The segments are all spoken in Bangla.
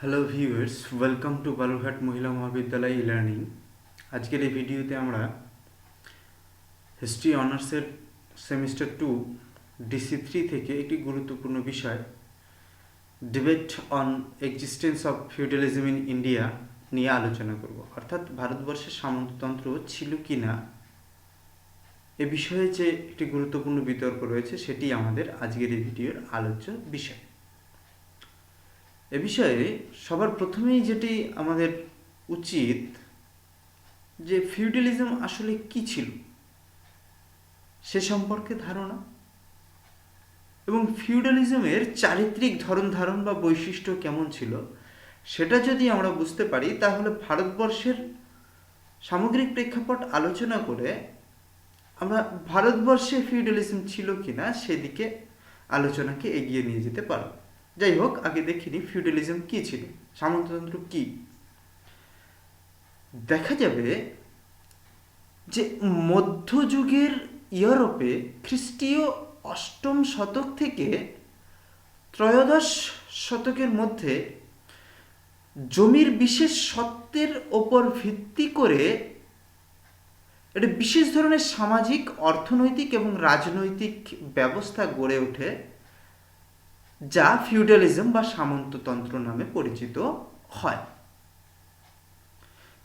Hello viewers, welcome to Balurghat মহিলা মহাবিদ্যালয় ই লার্নিং। আজকের এই ভিডিওতে আমরা হিস্ট্রি অনার্সের সেমিস্টার 2 DC3 থেকে একটি গুরুত্বপূর্ণ বিষয় debate on existence of feudalism in India নিয়ে আলোচনা করব। অর্থাৎ ভারতবর্ষে সামন্ততন্ত্র ছিল কি না এ বিষয়ে যে একটি গুরুত্বপূর্ণ বিতর্ক রয়েছে সেটি আমাদের আজকের এই ভিডিওর আলোচ্য বিষয়। এ বিষয়ে সবার প্রথমেই যেটি আমাদের উচিত যে ফিউডালিজম আসলে কি ছিল সে সম্পর্কে ধারণা, এবং ফিউডালিজমের চারিত্রিক ধরন ধারণ বা বৈশিষ্ট্য কেমন ছিল সেটা যদি আমরা বুঝতে পারি তাহলে ভারতবর্ষের সামগ্রিক প্রেক্ষাপট আলোচনা করে আমরা ভারতবর্ষে ফিউডালিজম ছিল কিনা সেদিকে আলোচনাকে এগিয়ে নিয়ে যেতে পারব। যাই হোক, আগে দেখিনি ফিউডালিজম কি ছিল, সামন্ততন্ত্র কি। দেখা যাবে যে মধ্যযুগের ইউরোপে খ্রিস্টীয় 8ম শতক থেকে ত্রয়োদশ শতকের মধ্যে জমির বিশেষ সত্ত্বের ওপর ভিত্তি করে একটা বিশেষ ধরনের সামাজিক, অর্থনৈতিক এবং রাজনৈতিক ব্যবস্থা গড়ে ওঠে যা ফিউডালিজম বা সামন্ততন্ত্র নামে পরিচিত হয়।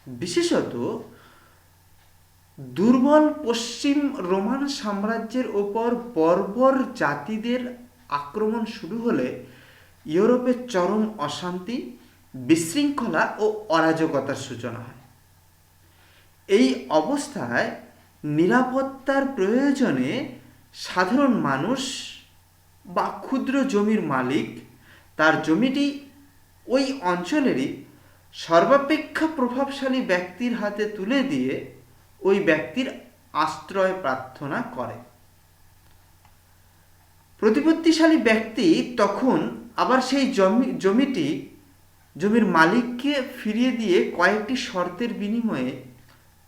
বিশেষত দুর্বল পশ্চিম রোমান সাম্রাজ্যের ওপর বর্বর জাতিদের আক্রমণ শুরু হলে ইউরোপে চরম অশান্তি, বিশৃঙ্খলা ও অরাজকতার সূচনা হয়। এই অবস্থায় নিরাপত্তার প্রয়োজনে সাধারণ মানুষ বা ক্ষুদ্র জমির মালিক তার জমিটি ওই অঞ্চলেরই সর্বাপেক্ষা প্রভাবশালী ব্যক্তির হাতে তুলে দিয়ে ওই ব্যক্তির আশ্রয় প্রার্থনা করে। প্রতিপত্তিশালী ব্যক্তি তখন আবার সেই জমির মালিককে ফিরিয়ে দিয়ে কয়েকটি শর্তের বিনিময়ে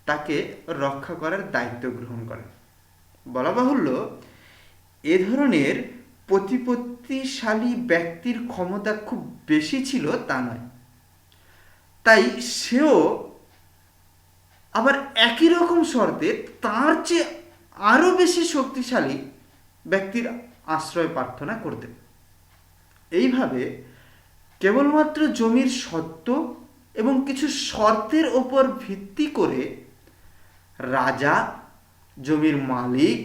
তাকে রক্ষা করার দায়িত্ব গ্রহণ করেন। বলা বাহুল্য, এ ধরনের প্রতিপত্তিশালী ব্যক্তির ক্ষমতা খুব বেশি ছিল তা নয়, তাই সেও আবার একই রকম শর্তে তার চেয়ে আরও বেশি শক্তিশালী ব্যক্তির আশ্রয় প্রার্থনা করতেন। এইভাবে কেবলমাত্র জমির সত্ত্ব এবং কিছু শর্তের ওপর ভিত্তি করে রাজা, জমির মালিক,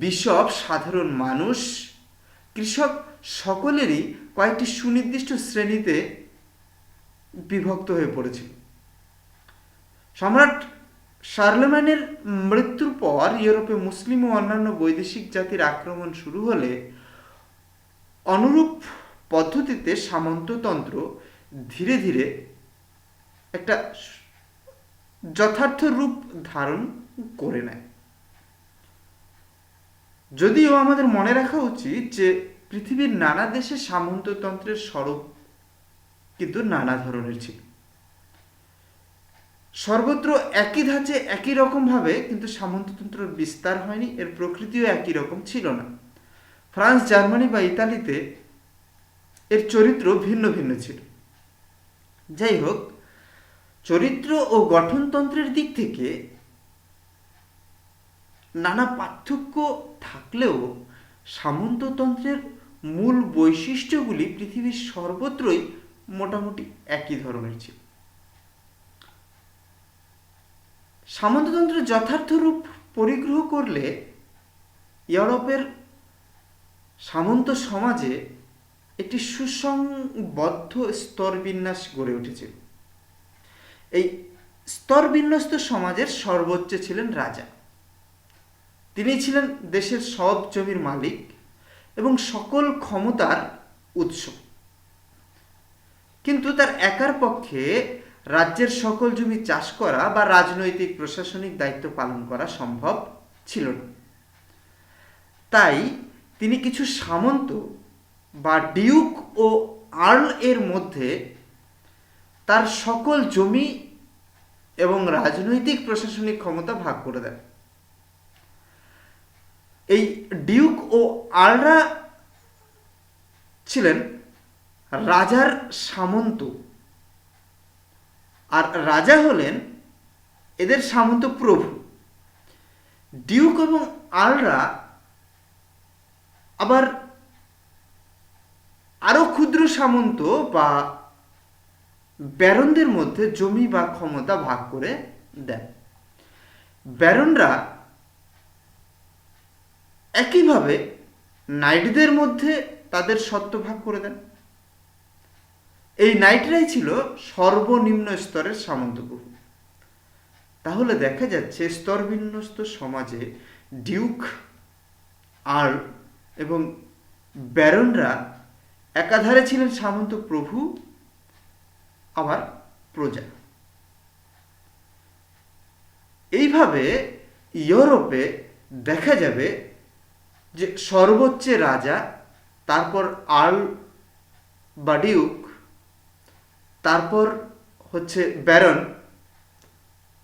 বিশপ, সাধারণ মানুষ, কৃষক সকলেরই কয়েকটি সুনির্দিষ্ট শ্রেণীতে বিভক্ত হয়ে পড়েছিল। সম্রাট শার্লেমেনের মৃত্যুর পর ইউরোপে মুসলিম ও অন্যান্য বৈদেশিক জাতির আক্রমণ শুরু হলে অনুরূপ পদ্ধতিতে সামন্ততন্ত্র ধীরে ধীরে একটা যথার্থ রূপ ধারণ করে নেয়। যদিও আমাদের মনে রাখা উচিত যে পৃথিবীর নানা দেশে সামন্ততন্ত্রের স্বরূপ কিন্তু নানা ধরনের ছিল। সর্বত্র একই ধাঁচে একই রকমভাবে কিন্তু সামন্ততন্ত্রের বিস্তার হয়নি, এর প্রকৃতিও একই রকম ছিল না। ফ্রান্স, জার্মানি বা ইতালিতে এর চরিত্র ভিন্ন ভিন্ন ছিল। যাই হোক, চরিত্র ও গঠনতন্ত্রের দিক থেকে নানা পার্থক্য থাকলেও সামন্ততন্ত্রের মূল বৈশিষ্ট্যগুলি পৃথিবীর সর্বত্রই মোটামুটি একই ধরনের ছিল। সামন্ততন্ত্রের যথার্থ রূপ পরিগ্রহ করলে ইউরোপের সামন্ত সমাজে একটি সুসংবদ্ধ স্তরবিন্যাস গড়ে উঠেছিল। এই স্তরবিন্যস্ত সমাজের সর্বোচ্চে ছিলেন রাজা। তিনি ছিলেন দেশের সব জমির মালিক এবং সকল ক্ষমতার উৎস, কিন্তু তার একার পক্ষে রাজ্যের সকল জমি চাষ করা বা রাজনৈতিক প্রশাসনিক দায়িত্ব পালন করা সম্ভব ছিল না। তাই তিনি কিছু সামন্ত বা ডিউক ও আর্ল এর মধ্যে তার সকল জমি এবং রাজনৈতিক প্রশাসনিক ক্ষমতা ভাগ করে দেন। এই ডিউক ও আর্লরা ছিলেন রাজার সামন্ত, আর রাজা হলেন এদের সামন্ত প্রভু। ডিউক এবং আর্লরা আবার আরো ক্ষুদ্র সামন্ত বা ব্যারনদের মধ্যে জমি বা ক্ষমতা ভাগ করে দেন। ব্যারনরা একইভাবে নাইটদের মধ্যে তাদের স্বত্ব ভাগ করে দেন। এই নাইটরাই ছিল সর্বনিম্ন স্তরের সামন্ত প্রভু। তাহলে দেখা যাচ্ছে স্তরবিন্যস্ত সমাজে ডিউক, আর্ল এবং ব্যারনরা একাধারে ছিলেন সামন্ত প্রভু আবার প্রজা। এইভাবে ইউরোপে দেখা যাবে যে সর্বোচ্চ রাজা, তারপর আর্ল বা ডিউক, তারপর হচ্ছে ব্যারন,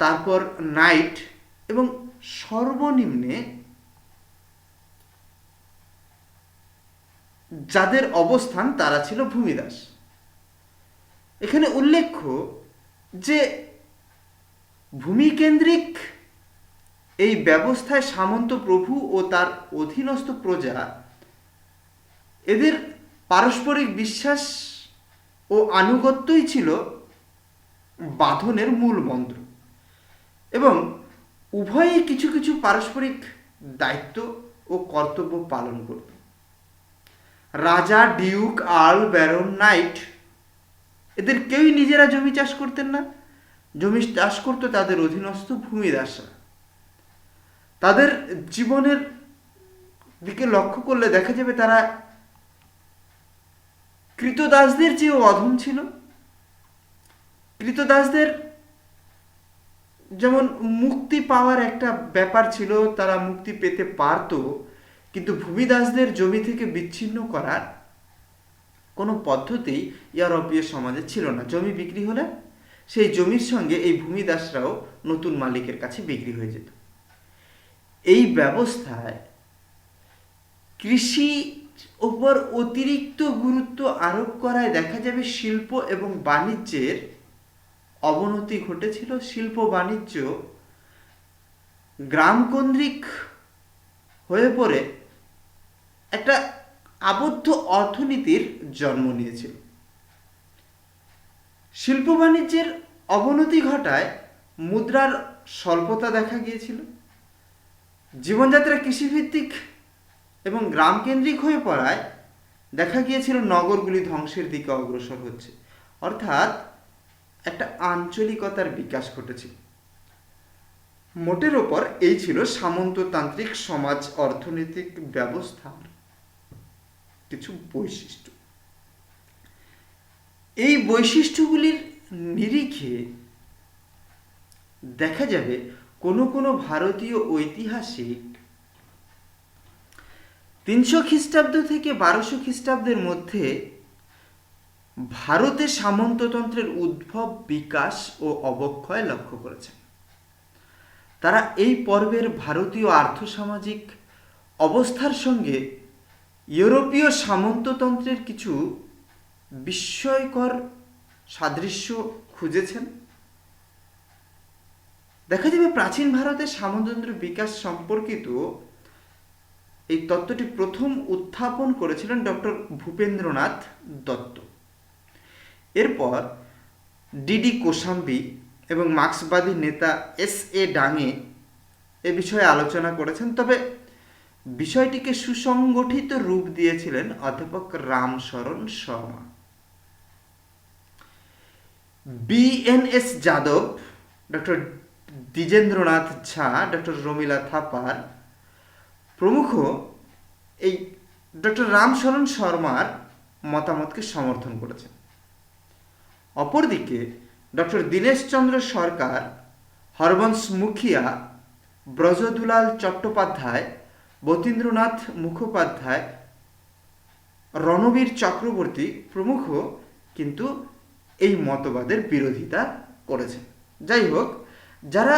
তারপর নাইট এবং সর্বনিম্নে যাদের অবস্থান তারা ছিল ভূমিদাস। এখানে উল্লেখ্য যে ভূমিকেন্দ্রিক এই ব্যবস্থায় সামন্ত প্রভু ও তার অধীনস্থ প্রজা, এদের পারস্পরিক বিশ্বাস ও আনুগত্যই ছিল বাঁধনের মূল মন্ত্র, এবং উভয়ই কিছু কিছু পারস্পরিক দায়িত্ব ও কর্তব্য পালন করত। রাজা, ডিউক, আর্ল, ব্যারন, নাইট এদের কেউই নিজেরা জমি চাষ করতেন না। জমি চাষ করতো তাদের অধীনস্থ ভূমিদাসরা। তাদের জীবনের দিকে লক্ষ্য করলে দেখা যাবে তারা কৃতদাসদের চেয়েও অধম ছিল। কৃতদাসদের যেমন মুক্তি পাওয়ার একটা ব্যাপার ছিল, তারা মুক্তি পেতে পারত, কিন্তু ভূমিদাসদের জমি থেকে বিচ্ছিন্ন করার কোনো পদ্ধতি ইউরোপীয় সমাজে ছিল না। জমি বিক্রি হলে সেই জমির সঙ্গে এই ভূমিদাসরাও নতুন মালিকের কাছে বিক্রি হয়ে যেত। এই ব্যবস্থায় কৃষি উপর অতিরিক্ত গুরুত্ব আরোপ করায় দেখা যাবে শিল্প এবং বাণিজ্যের অবনতি ঘটেছিল। শিল্প বাণিজ্য গ্রামকেন্দ্রিক হয়ে পড়ে একটা আবদ্ধ অর্থনীতির জন্ম নিয়েছিল। শিল্প বাণিজ্যের অবনতি ঘটায় মুদ্রার স্বল্পতা দেখা গিয়েছিল। জীবনযাত্রা কৃষিভিত্তিক এবং গ্রামকেন্দ্রিক হয়ে পড়ায় দেখা গিয়েছিল নগরগুলি ধ্বংসের দিকে অগ্রসর হচ্ছে, অর্থাৎ একটা আঞ্চলিকতার বিকাশ ঘটেছিল। মোটের ওপর এই ছিল সামন্ততান্ত্রিক সমাজ অর্থনৈতিক ব্যবস্থার কিছু বৈশিষ্ট্য। এই বৈশিষ্ট্যগুলির নিরিখে দেখা যাবে কোনো কোনো ভারতীয় ঐতিহাসিক 300 খ্রিস্টাব্দ থেকে 1200 খ্রিস্টাব্দের মধ্যে ভারতে সামন্ততন্ত্রের উদ্ভব, বিকাশ ও অবক্ষয় লক্ষ্য করেছেন। তারা এই পর্বের ভারতীয় আর্থসামাজিক অবস্থার সঙ্গে ইউরোপীয় সামন্ততন্ত্রের কিছু বিস্ময়কর সাদৃশ্য খুঁজেছেন। দেখা যাবে প্রাচীন ভারতের সামন্ততন্ত্রের বিকাশ সম্পর্কিত এই তত্ত্বটি প্রথম উত্থাপন করেছিলেন ডক্টর ভূপেন্দ্রনাথ দত্ত। এরপর ডিডি কোশাম্বী এবং মার্ক্সবাদী নেতা এস.এ. ডাঙে এ বিষয়ে আলোচনা করেছেন, তবে বিষয়টিকে সুসংগঠিত রূপ দিয়েছিলেন অধ্যাপক রামশরণ শর্মা। বি.এন.এস. যাদব, ডক্টর দ্বিজেন্দ্রনাথ ঝা, ডক্টর রমিলা থাপার প্রমুখ এই ডক্টর রামশরণ শর্মার মতামতকে সমর্থন করেছেন। অপরদিকে ডক্টর দীনেশচন্দ্র সরকার, হরবংশ মুখিয়া, ব্রজদুলাল চট্টোপাধ্যায়, বতীন্দ্রনাথ মুখোপাধ্যায়, রণবীর চক্রবর্তী প্রমুখ কিন্তু এই মতবাদের বিরোধিতা করেছেন। যাই হোক, যারা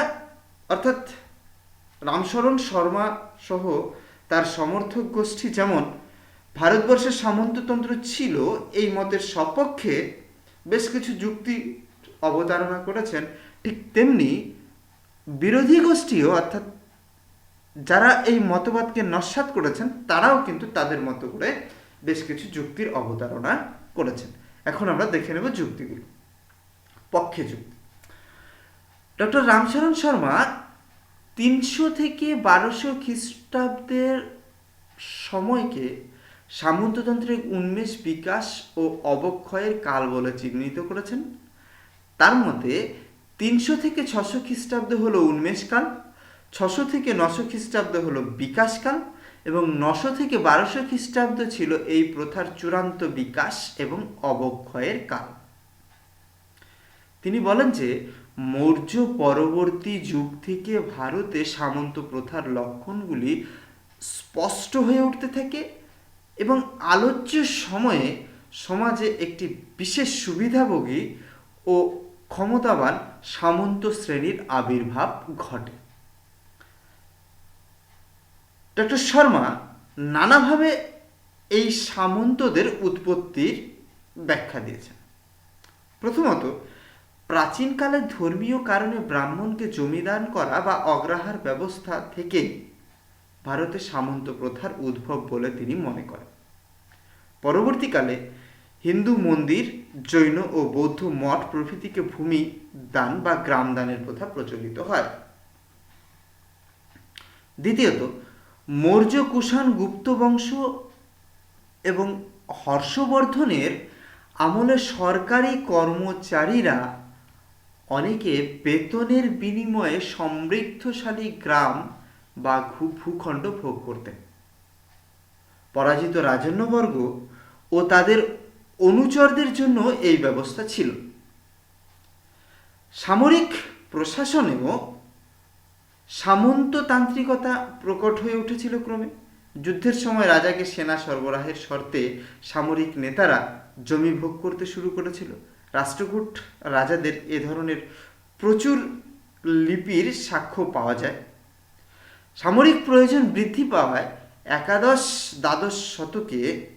অর্থাৎ রামশরণ শর্মা সহ তার সমর্থক গোষ্ঠী যেমন ভারতবর্ষের সামন্ততন্ত্র ছিল এই মতের সপক্ষে বেশ কিছু যুক্তি অবতারণা করেছেন, ঠিক তেমনি বিরোধী গোষ্ঠীও অর্থাৎ যারা এই মতবাদকে নস্যাৎ করেছেন তারাও কিন্তু তাদের মতো করে বেশ কিছু যুক্তির অবতারণা করেছেন। এখন আমরা দেখে নেব যুক্তিগুলো। পক্ষে যুক্তি। ডক্টর রামচরণ শর্মা 300 থেকে 1200 খ্রিস্টাব্দের সময়কে সামন্ততন্ত্রের উন্মেষ, বিকাশ ও অবক্ষয়ের কাল বলে চিহ্নিত করেছেন। তার মতে 300 থেকে 600 খ্রিস্টাব্দ হলো উন্মেষকাল, 600 থেকে 900 খ্রিস্টাব্দ হলো বিকাশকাল এবং 900 থেকে 1200 খ্রিস্টাব্দ ছিল এই প্রথার চূড়ান্ত বিকাশ এবং অবক্ষয়ের কাল। তিনি বলেন যে মৌর্য পরবর্তী যুগ থেকে ভারতে সামন্ত প্রথার লক্ষণগুলি স্পষ্ট হয়ে উঠতে থাকে এবং আলোচ্য সময়ে সমাজে একটি বিশেষ সুবিধাভোগী ও ক্ষমতাবান সামন্ত শ্রেণীর আবির্ভাব ঘটে। ডক্টর শর্মা নানাভাবে এই সামন্তদের উৎপত্তির ব্যাখ্যা দিয়েছেন। প্রথমত, প্রাচীনকালে ধর্মীয় কারণে ব্রাহ্মণকে জমিদান করা বা অগ্রাহার ব্যবস্থা থেকে ভারতে সামন্ত প্রথার উদ্ভব বলে তিনি মনে করেন। পরবর্তীকালে হিন্দু মন্দির, জৈন ও বৌদ্ধ মঠ প্রভৃতিকে ভূমি দান বা গ্রাম দানের প্রথা প্রচলিত হয়। দ্বিতীয়ত, মৌর্য, কুষাণ, গুপ্ত বংশ এবং হর্ষবর্ধনের আমলে সরকারি কর্মচারীরা অনেকে বেতনের বিনিময়ে সমৃদ্ধশালী গ্রাম বা ভূখণ্ড ভোগ করতেন। পরাজিত রাজন্যবর্গ ও তাদের অনুচরদের জন্য এই ব্যবস্থা ছিল। সামরিক প্রশাসনেও সামন্ততান্ত্রিকতা প্রকট হয়ে উঠেছিল ক্রমে। যুদ্ধের সময় রাজাকে সেনা সরবরাহের শর্তে সামরিক নেতারা জমি ভোগ করতে শুরু করেছিল। রাষ্ট্রকূট রাজাদের এ ধরনের প্রচুর লিপির সাক্ষ্য পাওয়া যায়। সামরিক প্রয়োজন বৃদ্ধি পাওয়ায় একাদশ-দ্বাদশ শতকে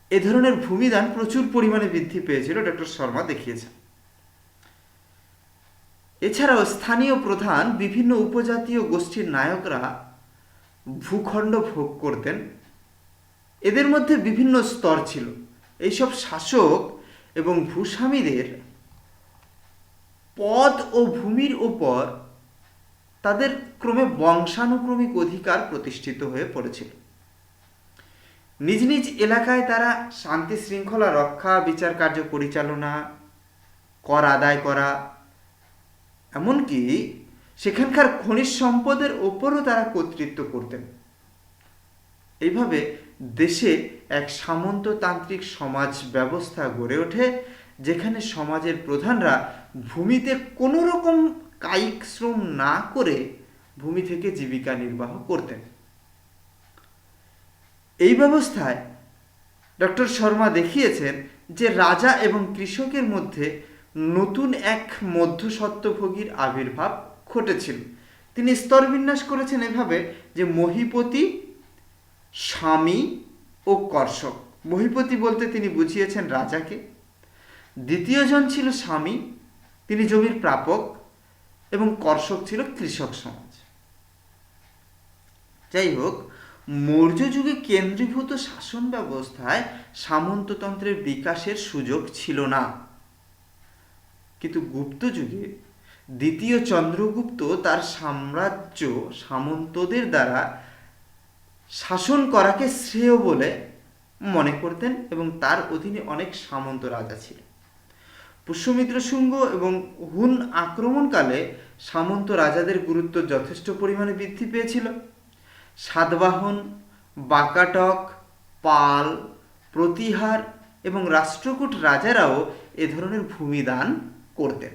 এ ধরনের ভূমিদান প্রচুর পরিমাণে বৃদ্ধি পেয়েছিল, ডক্টর শর্মা দেখিয়েছেন। এছাড়াও স্থানীয় প্রধান বিভিন্ন উপজাতীয় গোষ্ঠীর নায়করা ভূখণ্ড ভোগ করতেন। এদের মধ্যে বিভিন্ন স্তর ছিল। এইসব শাসক এবং ভূস্বামীদের পদ ও ভূমির উপর তাদের ক্রমে বংশানুক্রমিক অধিকার প্রতিষ্ঠিত হয়ে পড়েছিল। নিজ নিজ এলাকায় তারা শান্তি শৃঙ্খলা রক্ষা, বিচার কার্য পরিচালনা, কর আদায় করা, এমনকি সেখানকার খনিজ সম্পদের ওপরও তারা কর্তৃত্ব করতেন। এইভাবে দেশে এক সামন্ততান্ত্রিক সমাজ ব্যবস্থা গড়ে ওঠে, যেখানে সমাজের প্রধানরা ভূমিতে কোনো রকম কায়িক শ্রম না করে ভূমি থেকে জীবিকা নির্বাহ করতেন। এই ব্যবস্থায় ডক্টর শর্মা দেখিয়েছেন যে রাজা এবং কৃষকের মধ্যে নতুন এক মধ্যস্বত্বভোগীর আবির্ভাব ঘটেছিল। তিনি স্তরবিন্যাস করেছেন এভাবে যে মহীপতি, স্বামী ও কর্ষক। মহীপতি বলতে তিনি বুঝিয়েছেন রাজাকে। দ্বিতীয়জন ছিল স্বামী, তিনি জমির প্রাপক, এবং কর্ষক ছিল কৃষক সমাজ। যাই হোক, মৌর্য যুগে কেন্দ্রীভূত শাসন ব্যবস্থায় সামন্ততন্ত্রের বিকাশের সুযোগ ছিল না, কিন্তু গুপ্ত যুগে দ্বিতীয় চন্দ্রগুপ্ত তার সাম্রাজ্য সামন্তদের দ্বারা শাসন করাকে শ্রেয় বলে মনে করতেন এবং তার অধীনে অনেক সামন্ত রাজা ছিল। পুষ্যমিত্র শুঙ্গ এবং হুন আক্রমণকালে সামন্ত রাজাদের গুরুত্ব যথেষ্ট পরিমাণে বৃদ্ধি পেয়েছিল। সাতবাহন, বাকাটক, পাল, প্রতিহার এবং রাষ্ট্রকূট রাজারাও এ ধরনের ভূমিদান করতেন।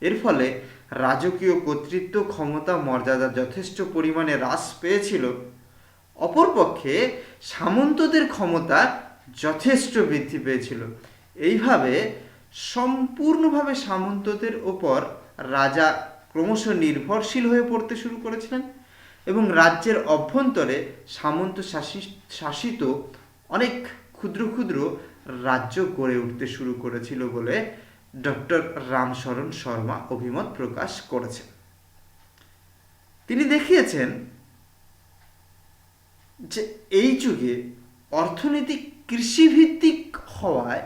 এর ফলে রাজকীয় কর্তৃত্ব, ক্ষমতা, মর্যাদা যথেষ্ট পরিমাণে হ্রাস পেয়েছিল। অপরপক্ষে সামন্তদের ক্ষমতা যথেষ্ট বৃদ্ধি পেয়েছিল। এইভাবে সম্পূর্ণভাবে সামন্তদের ওপর রাজা ক্রমশ নির্ভরশীল হয়ে পড়তে শুরু করেছিলেন। এবং রাজ্যের অভ্যন্তরে সামন্ত শাসিত অনেক ক্ষুদ্র ক্ষুদ্র রাজ্য গড়ে উঠতে শুরু করেছিল বলে ডক্টর রামশরণ শর্মা অভিমত প্রকাশ করেছেন। তিনি দেখিয়েছেন যে এই যুগে অর্থনীতি কৃষিভিত্তিক হওয়ায়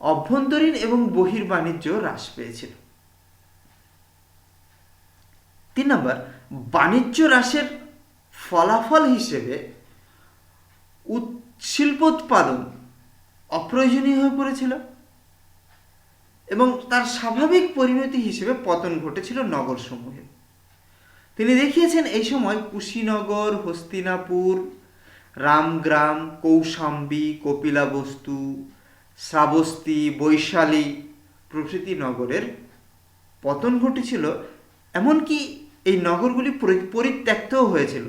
অভ্যন্তরীণ এবং বহির্বাণিজ্য হ্রাস পেয়েছিল। 3 নম্বর, বাণিজ্য হ্রাসের ফলাফল হিসেবে শিল্পোৎপাদন অপ্রয়োজনীয় হয়ে পড়েছিল এবং তার স্বাভাবিক পরিণতি হিসেবে পতন ঘটেছিল নগরসমূহে। তিনি দেখিয়েছেন এই সময় কুশীনগর, হস্তিনাপুর, রামগ্রাম, কৌশাম্বী, কপিলাবস্তু, শ্রাবস্তি, বৈশালী প্রভৃতি নগরের পতন ঘটেছিল। এমনকি এই নগরগুলি পরিত্যক্তও হয়েছিল,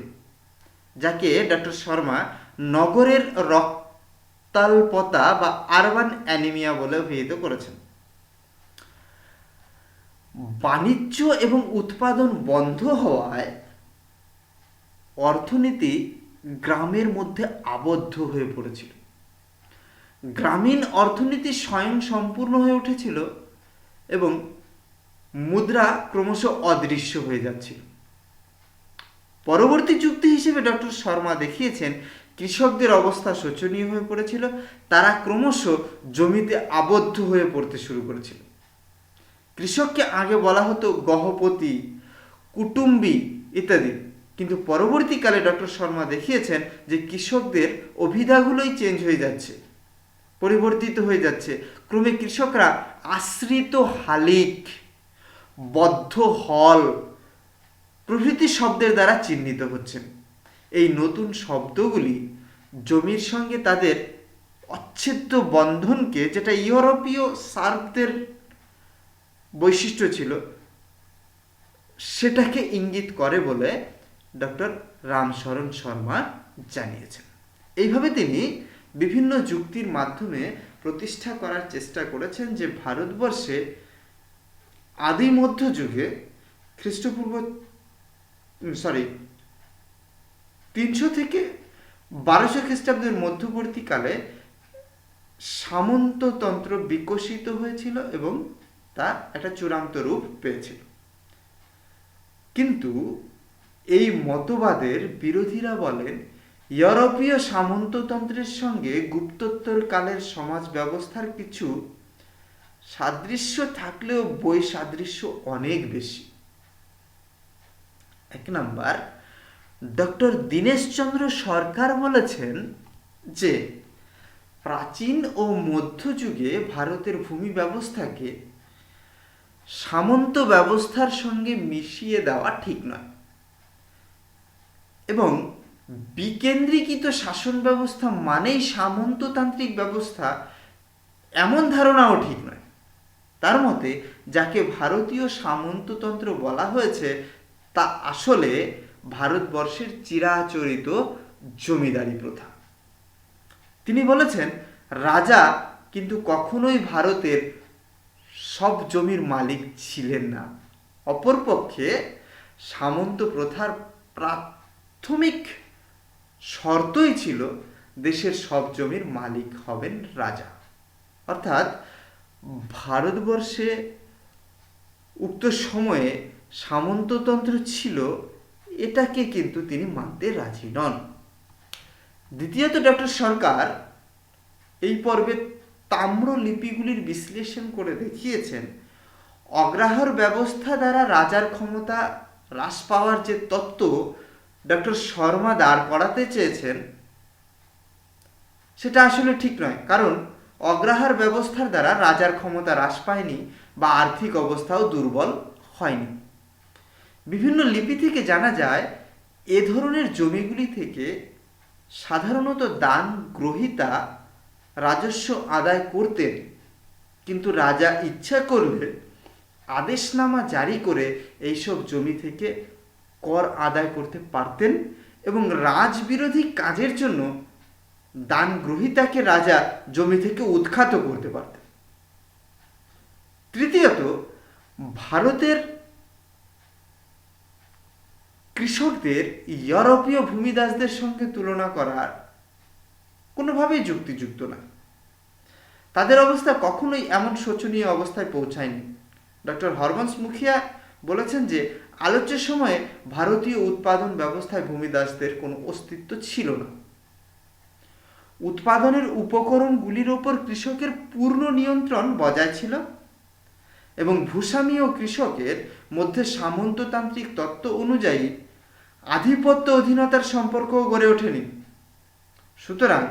যাকে ডক্টর শর্মা নগরের রক্তাল্পতা বা আরবান অ্যানিমিয়া বলে অভিহিত করেছেন। বাণিজ্য এবং উৎপাদন বন্ধ হওয়ায় অর্থনীতি গ্রামের মধ্যে আবদ্ধ হয়ে পড়েছিল। গ্রামীণ অর্থনীতি স্বয়ং সম্পূর্ণ হয়ে উঠেছিল এবং মুদ্রা ক্রমশ অদৃশ্য হয়ে যাচ্ছিল। পরবর্তী যুক্তি হিসেবে ডক্টর শর্মা দেখিয়েছেন কৃষকদের অবস্থা শোচনীয় হয়ে পড়েছিল, তারা ক্রমশ জমিতে আবদ্ধ হয়ে পড়তে শুরু করেছিল। কৃষককে আগে বলা হতো গহপতি, কুটুম্বী ইত্যাদি, কিন্তু পরবর্তীকালে ডক্টর শর্মা দেখিয়েছেন যে কৃষকদের অভিধাগুলোই চেঞ্জ হয়ে যাচ্ছে, পরিবর্তিত হয়ে যাচ্ছে। ক্রমে কৃষকরা আশ্রিত হালিক, বদ্ধ হল প্রভৃতি শব্দের দ্বারা চিহ্নিত হচ্ছেন। এই নতুন শব্দগুলি জমির সঙ্গে তাদের অচ্ছেদ্য বন্ধনকে, যেটা ইউরোপীয় সার্ভদের বৈশিষ্ট্য ছিল, সেটাকে ইঙ্গিত করে বলে ডক্টর রামশরণ শর্মা জানিয়েছেন। এইভাবে তিনি বিভিন্ন যুক্তির মাধ্যমে প্রতিষ্ঠা করার চেষ্টা করেছেন যে ভারতবর্ষে আদি মধ্যযুগে খ্রিস্টপূর্ব 300 থেকে 1200 খ্রিস্টাব্দের মধ্যবর্তীকালে সামন্ততন্ত্র বিকশিত হয়েছিল এবং তা একটা চূড়ান্ত রূপ পেয়েছিল। কিন্তু এই মতবাদের বিরোধীরা বলেন ইউরোপীয় সামন্ততন্ত্রের সঙ্গে গুপ্তোত্তর কালের সমাজ ব্যবস্থার কিছু সাদৃশ্য থাকলেও বৈসাদৃশ্য অনেক বেশি। 1 নম্বর, ডক্টর দীনেশচন্দ্র সরকার বলেছেন যে প্রাচীন ও মধ্যযুগে ভারতের ভূমি ব্যবস্থাকে সামন্ত ব্যবস্থার সঙ্গে মিশিয়ে দেওয়া ঠিক নয় এবং বিকেন্দ্রীকৃত শাসন ব্যবস্থা মানেই সামন্ততান্ত্রিক ব্যবস্থা, এমন ধারণাও ঠিক নয়। তার মতে যাকে ভারতীয় সামন্ততন্ত্র বলা হয়েছে তা আসলে ভারতবর্ষের চিরাচরিত জমিদারি প্রথা। তিনি বলেছেন রাজা কিন্তু কখনোই ভারতের সব জমির মালিক ছিলেন না। অপরপক্ষে সামন্ত প্রথার প্রাথমিক শর্তই ছিল দেশের সব জমির মালিক হবেন রাজা। অর্থাৎ ভারতবর্ষে উক্ত সময়ে সামন্ততন্ত্র ছিল, এটাকে কিন্তু তিনি মানতে রাজি নন। দ্বিতীয়ত, ডক্টর সরকার এই পর্বে তাম্রলিপিগুলির বিশ্লেষণ করে দেখিয়েছেন অগ্রাহ্য ব্যবস্থা দ্বারা রাজার ক্ষমতা হ্রাস পাওয়ার যে তত্ত্ব ডক্টর শর্মা দাঁড় করাতে চেয়েছেন সেটা আসলে ঠিক নয়, কারণ অগ্রাহ্য ব্যবস্থার দ্বারা রাজার ক্ষমতা হ্রাস পায়নি বা আর্থিক অবস্থাও দুর্বল হয়নি। বিভিন্ন লিপি থেকে জানা যায় এ ধরনের জমিগুলি থেকে সাধারণত দান গ্রহীতা রাজস্ব আদায় করতেন, কিন্তু রাজা ইচ্ছা করলে আদেশনামা জারি করে এইসব জমি থেকে কর আদায় করতে পারতেন এবং রাজবিরোধী কাজের জন্য দান গ্রহীতাকে রাজা জমি থেকে উৎখাত করতে পারতেন। তৃতীয়ত, ভারতের কৃষকদের ইউরোপীয় ভূমিদাসদের সঙ্গে তুলনা করার কোনোভাবেই যুক্তিযুক্ত না। তাদের অবস্থা কখনোই এমন শোচনীয় অবস্থায় পৌঁছায়নি। ডক্টর হরবন্স মুখিয়া বলেছেন যে আলোচ্য সময়ে ভারতীয় উৎপাদন ব্যবস্থায় ভূমিদাসদের কোনো অস্তিত্ব ছিল না। উৎপাদনের উপকরণগুলির ওপর কৃষকের পূর্ণ নিয়ন্ত্রণ বজায় ছিল এবং ভূস্বামী ও কৃষকের মধ্যে সামন্ততান্ত্রিক তত্ত্ব অনুযায়ী আধিপত্য অধীনতার সম্পর্কও গড়ে ওঠেনি। সুতরাং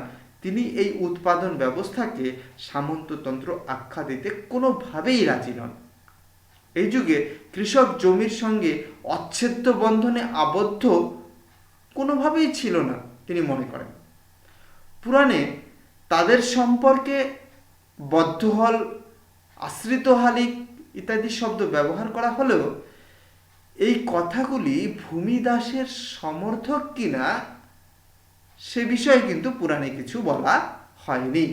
তিনি এই উৎপাদন ব্যবস্থাকে সামন্ততন্ত্র আখ্যা দিতে কোনোভাবেই রাজি নন। এই যুগে কৃষক জমির সঙ্গে অচ্ছেদ্য বন্ধনে আবদ্ধ কোনোভাবেই ছিল না তিনি মনে করেন। পুরাণে তাদের সম্পর্কে বদ্ধহল, আশ্রিত হালিক ইত্যাদি শব্দ ব্যবহার করা হলেও এই কথাগুলি ভূমিদাসের সমর্থক কিনা সে বিষয়ে কিন্তু পুরাণে কিছু বলা হয়নি।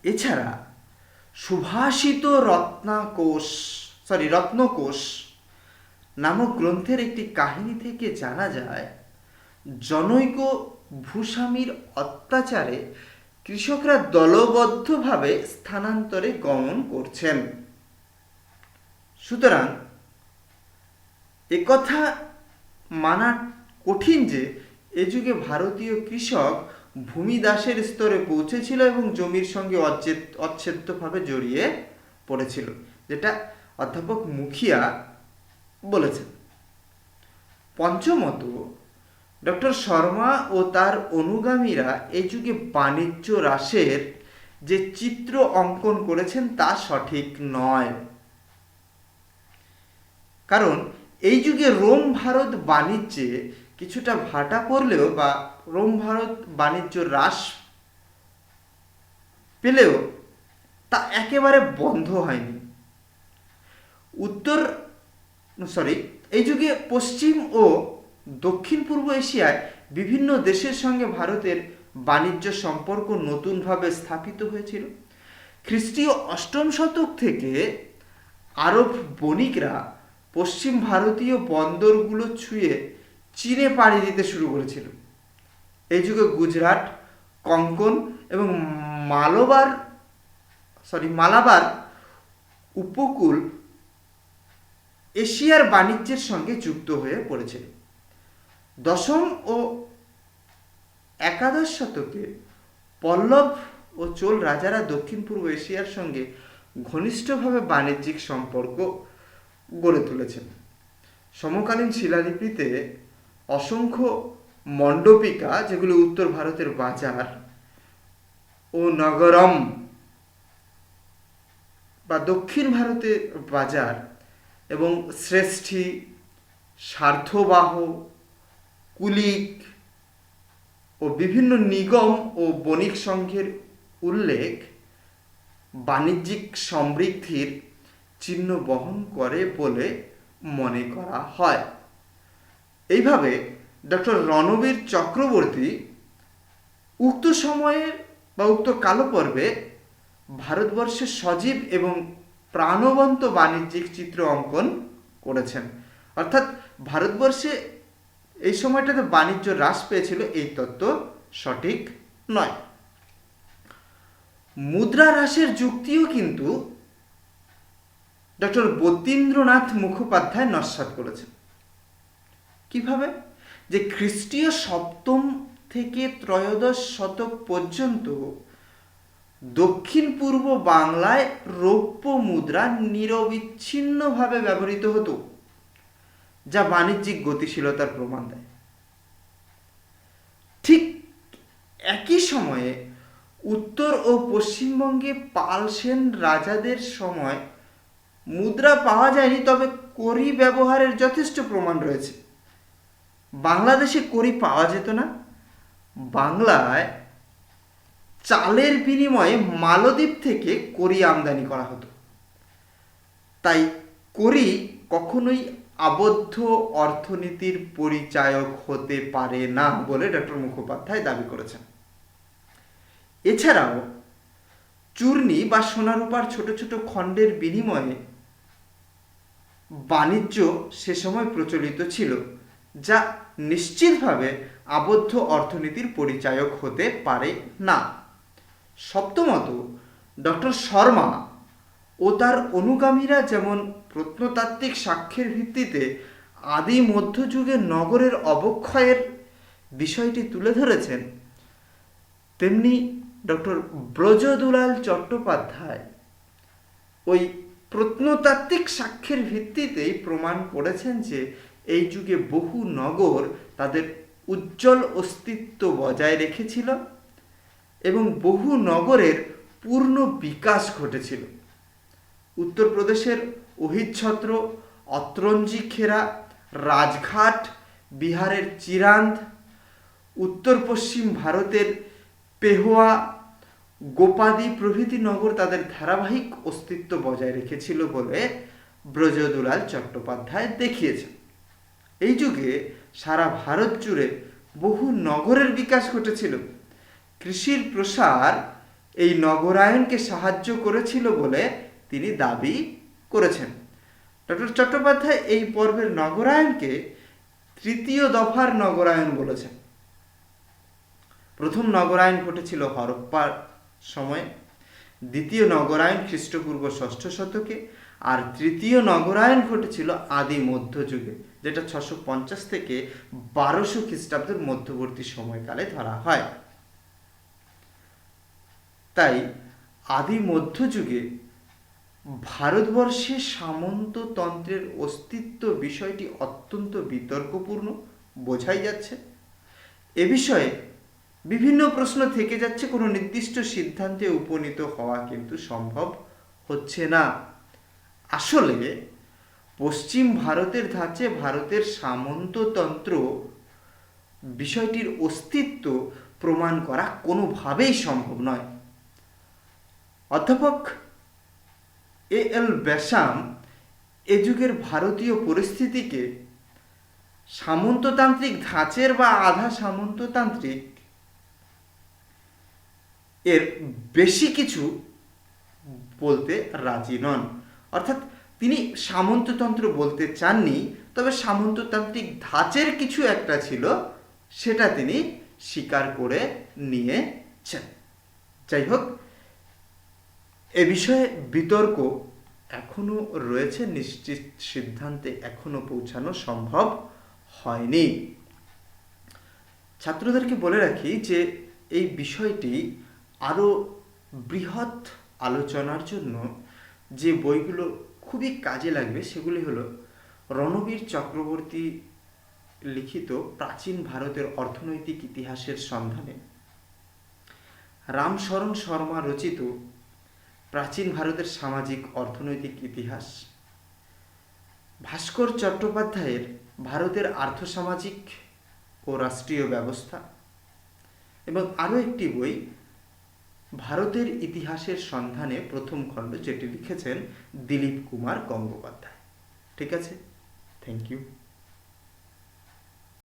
এছাড়া সুভাষিত রত্নকোষ নামক গ্রন্থের একটি কাহিনী থেকে জানা যায় জনৈক ভূস্বামীর অত্যাচারে কৃষকরা দলবদ্ধভাবে স্থানান্তরে গমন করছেন। সুতরাং একথা মানা কঠিন যে এ যুগে ভারতীয় কৃষক ভূমিদাসের স্তরে পৌঁছেছিল এবং জমির সঙ্গে অচ্ছেদ্যভাবে জড়িয়ে পড়েছিল, যেটা অধ্যাপক মুখিয়া বলেছেন। পঞ্চমত, ডক্টর শর্মা ও তার অনুগামীরা এই যুগে বাণিজ্য হ্রাসের যে চিত্র অঙ্কন করেছেন তা সঠিক নয়। কারণ এই যুগে রোম ভারত বাণিজ্যে কিছুটা ভাটা পড়লেও বা রোম ভারত বাণিজ্য হ্রাস পেলেও তা একেবারে বন্ধ হয়নি। এই যুগে পশ্চিম ও দক্ষিণ পূর্ব এশিয়ায় বিভিন্ন দেশের সঙ্গে ভারতের বাণিজ্য সম্পর্ক নতুনভাবে স্থাপিত হয়েছিল। খ্রিস্টীয় ৮ম শতক থেকে আরব বণিকরা পশ্চিম ভারতীয় বন্দরগুলো ছুঁয়ে চীনে পাড়ি দিতে শুরু করেছিল। এই যুগে গুজরাট, কঙ্কন এবং মালাবার উপকূল এশিয়ার বাণিজ্যের সঙ্গে যুক্ত হয়ে পড়েছিল। ১০ম ও একাদশ শতকে পল্লব ও চোল রাজারা দক্ষিণ পূর্ব এশিয়ার সঙ্গে ঘনিষ্ঠভাবে বাণিজ্যিক সম্পর্ক গড়ে তুলেছেন। সমকালীন শিলালিপিতে অসংখ্য মণ্ডপিকা, যেগুলি উত্তর ভারতের বাজার ও নগরম বা দক্ষিণ ভারতের বাজার এবং শ্রেষ্ঠী, স্বার্থবাহ, কুলিক ও বিভিন্ন নিগম ও বণিক সংঘের উল্লেখ বাণিজ্যিক সমৃদ্ধির চিহ্ন বহন করে বলে মনে করা হয়। এইভাবে ডক্টর রণবীর চক্রবর্তী উক্ত সময়ের বা উক্ত কালপর্বে ভারতবর্ষের সজীব এবং প্রাণবন্ত বাণিজ্যিক চিত্র অঙ্কন করেছেন। অর্থাৎ ভারতবর্ষে এই সময়টাতে বাণিজ্য হ্রাস পেয়েছিল এই তত্ত্ব সঠিক নয়। মুদ্রা হ্রাসের যুক্তিও কিন্তু ডক্টর যতীন্দ্রনাথ মুখোপাধ্যায় নস্যাৎ করেছেন। কিভাবে? যে খ্রিস্টীয় ৭ম থেকে ত্রয়োদশ শতক পর্যন্ত দক্ষিণ পূর্ব বাংলায় রৌপ্য মুদ্রা নিরবিচ্ছিন্নভাবে ব্যবহৃত হতো, যা বাণিজ্যিক গতিশীলতার প্রমাণ দেয়। ঠিক একই সময়ে উত্তর ও পশ্চিমবঙ্গে পাল সেন রাজাদের সময় মুদ্রা পাওয়া যায়নি, তবে কড়ি ব্যবহারের যথেষ্ট প্রমাণ রয়েছে। বাংলাদেশে কড়ি পাওয়া যেত না। বাংলায় চালের বিনিময়ে মালদ্বীপ থেকে কড়ি আমদানি করা হতো। তাই কড়ি কখনোই আবদ্ধ অর্থনীতির পরিচায়ক হতে পারে না বলে ডক্টর মুখোপাধ্যায় দাবি করেছেন। এছাড়াও চূর্ণি বা সোনারূপার ছোট ছোট খণ্ডের বিনিময়ে বাণিজ্য সে সময় প্রচলিত ছিল, যা নিশ্চিতভাবে আবদ্ধ অর্থনীতির পরিচায়ক হতে পারে না। সপ্তমত, ডক্টর শর্মা ও তার অনুগামীরা যেমন প্রত্নতাত্ত্বিক সাক্ষ্যের ভিত্তিতে আদি মধ্যযুগের নগরের অবক্ষয়ের বিষয়টি তুলে ধরেছেন, তেমনি ডক্টর ব্রজদুলাল চট্টোপাধ্যায় ওই প্রত্নতাত্ত্বিক সাক্ষ্যের ভিত্তিতেই প্রমাণ করেছেন যে এই যুগে বহু নগর তাদের উজ্জ্বল অস্তিত্ব বজায় রেখেছিল এবং বহু নগরের পূর্ণ বিকাশ ঘটেছিল। উত্তরপ্রদেশের অহিচ্ছত্র, অতরঞ্জি খেরা, রাজঘাট, বিহারের চিরান্দ, উত্তর পশ্চিম ভারতের পেহোয়া, গোপাদি প্রভৃতি নগর তাদের ধারাবাহিক অস্তিত্ব বজায় রেখেছিল বলে ব্রজদুলাল চট্টোপাধ্যায় দেখিয়েছেন। এই যুগে সারা ভারত জুড়ে বহু নগরের বিকাশ ঘটেছিল। কৃষির প্রসার এই নগরায়নকে সাহায্য করেছিল বলে তিনি দাবি করেছেন। ডক্টর চট্টোপাধ্যায় এই পর্বের নগরায়নকে তৃতীয় দফার নগরায়ন বলেছেন। প্রথম নগরায়ন ঘটেছিল হরপ্পার সময়ে, দ্বিতীয় নগরায়ন খ্রিস্টপূর্ব ৬ষ্ঠ শতকে, আর তৃতীয় নগরায়ন ঘটেছিল আদি মধ্যযুগে, যেটা ৬৫০ থেকে ১২০০ খ্রিস্টাব্দের মধ্যবর্তী সময়কালে ধরা হয়। তাই আদি মধ্যযুগে ভারতবর্ষে সামন্ততন্ত্রের অস্তিত্ব বিষয়টি অত্যন্ত বিতর্কপূর্ণ বোঝাই যাচ্ছে। এ বিষয়ে বিভিন্ন প্রশ্ন থেকে যাচ্ছে, কোনো নির্দিষ্ট সিদ্ধান্তে উপনীত হওয়া কিন্তু সম্ভব হচ্ছে না। আসলে পশ্চিম ভারতের ধাঁচে ভারতের সামন্ততন্ত্র বিষয়টির অস্তিত্ব প্রমাণ করা কোনোভাবেই সম্ভব নয়। অধ্যাপক এ.এল. বেসাম এ যুগের ভারতীয় পরিস্থিতিকে সামন্ততান্ত্রিক ধাঁচের বা আধা সামন্ততান্ত্রিক এর বেশি কিছু বলতে রাজি নন। অর্থাৎ তিনি সামন্ততন্ত্র বলতে চাননি, তবে সামন্ততান্ত্রিক ধাঁচের কিছু একটা ছিল, সেটা তিনি স্বীকার করে নিয়েছেন। যাই হোক, এ বিষয়ে বিতর্ক এখনো রয়েছে, নিশ্চিত সিদ্ধান্তে এখনো পৌঁছানো সম্ভব হয়নি। ছাত্রদেরকে বলে রাখি যে এই বিষয়টি আরও বৃহৎ আলোচনার জন্য যে বইগুলো খুবই কাজে লাগবে সেগুলি হলো রণবীর চক্রবর্তী লিখিত প্রাচীন ভারতের অর্থনৈতিক ইতিহাসের সন্ধানে, রামশরণ শর্মা রচিত প্রাচীন ভারতের সামাজিক অর্থনৈতিক ইতিহাস, ভাস্কর চট্টোপাধ্যায়ের ভারতের আর্থসামাজিক ও রাষ্ট্রীয় ব্যবস্থা, এবং আরও একটি বই ভারতের ইতিহাসের সন্ধানে প্রথম খণ্ড, যেটি লিখেছেন দিলীপ কুমার গঙ্গোপাধ্যায়। ঠিক আছে, থ্যাংক ইউ।